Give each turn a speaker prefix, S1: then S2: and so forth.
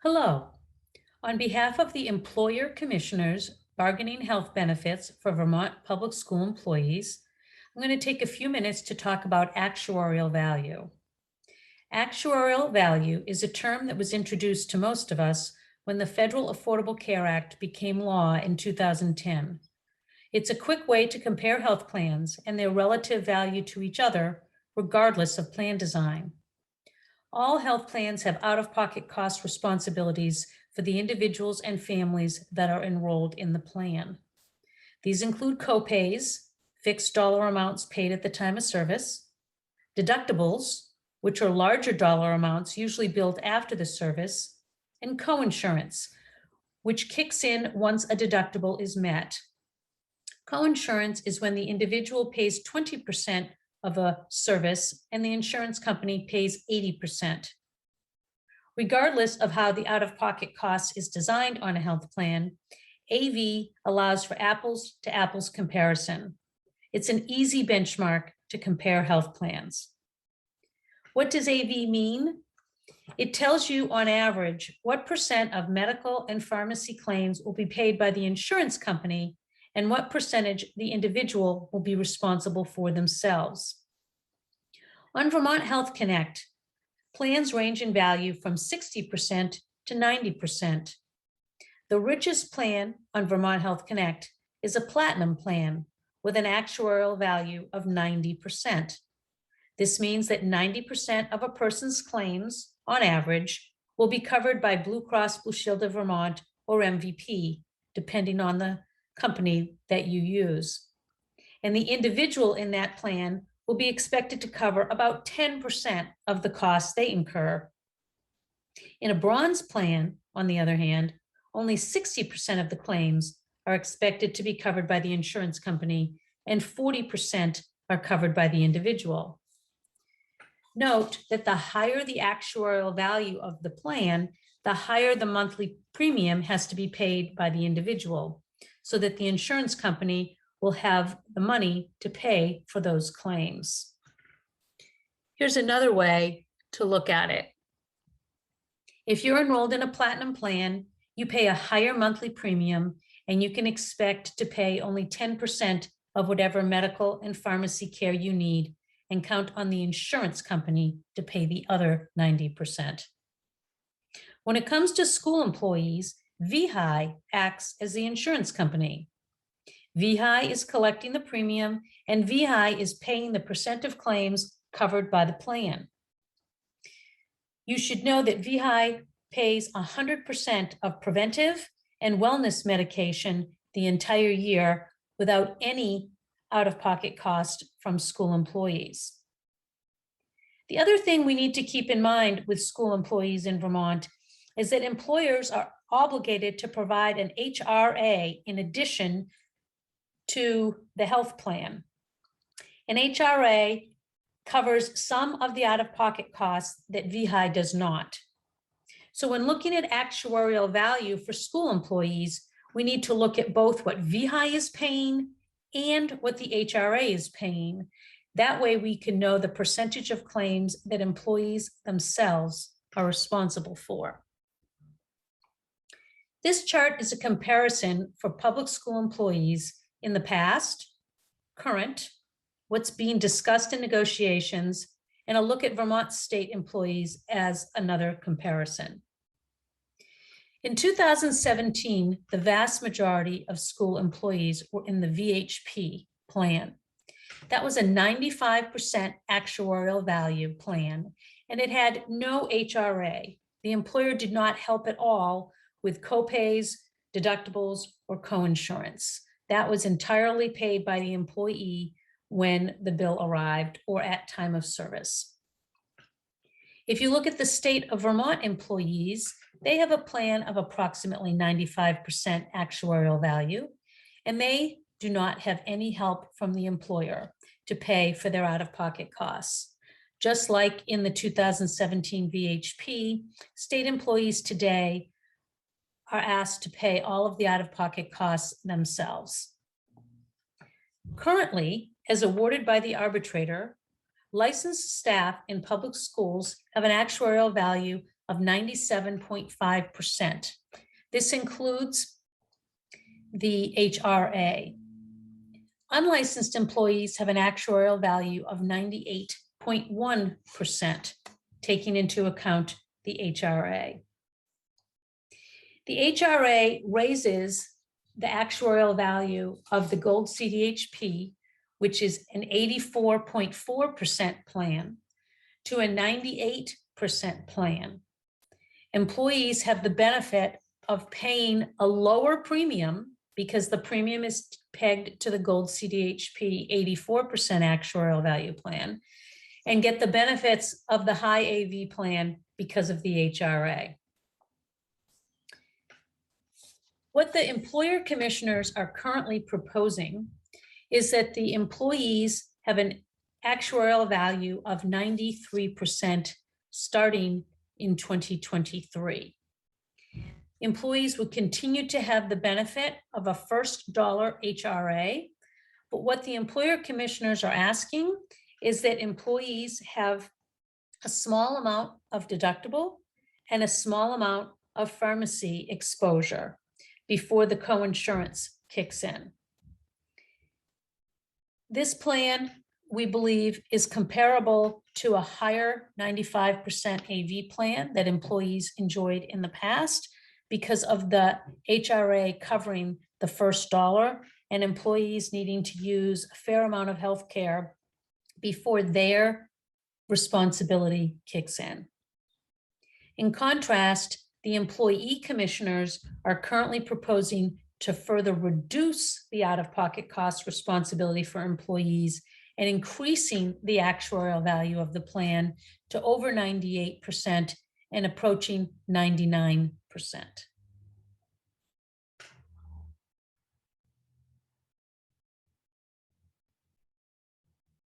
S1: Hello. On behalf of the Employer Commissioners Bargaining Health Benefits for Vermont Public School Employees, I'm going to take a few minutes to talk about actuarial value. Actuarial value is a term that was introduced to most of us when the Federal Affordable Care Act became law in 2010. It's a quick way to compare health plans and their relative value to each other, regardless of plan design. All health plans have out-of-pocket cost responsibilities for the individuals and families that are enrolled in the plan. These include copays, fixed dollar amounts paid at the time of service, deductibles, which are larger dollar amounts usually billed after the service, and coinsurance, which kicks in once a deductible is met. Coinsurance is when the individual pays 20% of a service and the insurance company pays 80%. Regardless of how the out-of-pocket cost is designed on a health plan, AV allows for apples to apples comparison. It's an easy benchmark to compare health plans. What does AV mean? It tells you on average what percent of medical and pharmacy claims will be paid by the insurance company and what percentage the individual will be responsible for themselves. On Vermont Health Connect, plans range in value from 60% to 90%. The richest plan on Vermont Health Connect is a platinum plan with an actuarial value of 90%. This means that 90% of a person's claims, on average, will be covered by Blue Cross Blue Shield of Vermont or MVP, depending on the company that you use. And the individual in that plan will be expected to cover about 10% of the costs they incur. In a bronze plan, on the other hand, only 60% of the claims are expected to be covered by the insurance company and 40% are covered by the individual. Note that the higher the actuarial value of the plan, the higher the monthly premium has to be paid by the individual, so that the insurance company will have the money to pay for those claims. Here's another way to look at it. If you're enrolled in a platinum plan, you pay a higher monthly premium and you can expect to pay only 10% of whatever medical and pharmacy care you need and count on the insurance company to pay the other 90%. When it comes to school employees, VEHI acts as the insurance company. VEHI is collecting the premium and VEHI is paying the percent of claims covered by the plan. You should know that VEHI pays 100% of preventive and wellness medication the entire year without any out-of-pocket cost from school employees. The other thing we need to keep in mind with school employees in Vermont is that employers are obligated to provide an HRA in addition to the health plan. An HRA covers some of the out-of-pocket costs that VEHI does not. So when looking at actuarial value for school employees, we need to look at both what VEHI is paying and what the HRA is paying. That way we can know the percentage of claims that employees themselves are responsible for. This chart is a comparison for public school employees in the past, current, what's being discussed in negotiations, and a look at Vermont state employees as another comparison. In 2017, the vast majority of school employees were in the VHP plan. That was a 95% actuarial value plan, and it had no HRA. The employer did not help at all with copays, deductibles, or coinsurance. That was entirely paid by the employee when the bill arrived or at time of service. If you look at the state of Vermont employees, they have a plan of approximately 95% actuarial value, and they do not have any help from the employer to pay for their out-of-pocket costs. Just like in the 2017 VHP, state employees today are asked to pay all of the out-of-pocket costs themselves. Currently, as awarded by the arbitrator, licensed staff in public schools have an actuarial value of 97.5%. This includes the HRA. Unlicensed employees have an actuarial value of 98.1%, taking into account the HRA. The HRA raises the actuarial value of the Gold CDHP, which is an 84.4% plan, to a 98% plan. Employees have the benefit of paying a lower premium because the premium is pegged to the Gold CDHP 84% actuarial value plan, and get the benefits of the high AV plan because of the HRA. What the employer commissioners are currently proposing is that the employees have an actuarial value of 93% starting in 2023. Employees would continue to have the benefit of a first dollar HRA, but what the employer commissioners are asking is that employees have a small amount of deductible and a small amount of pharmacy exposure before the coinsurance kicks in. This plan, we believe, is comparable to a higher 95% AV plan that employees enjoyed in the past because of the HRA covering the first dollar and employees needing to use a fair amount of health care before their responsibility kicks in. In contrast, the employee commissioners are currently proposing to further reduce the out-of-pocket cost responsibility for employees and increasing the actuarial value of the plan to over 98% and approaching 99%.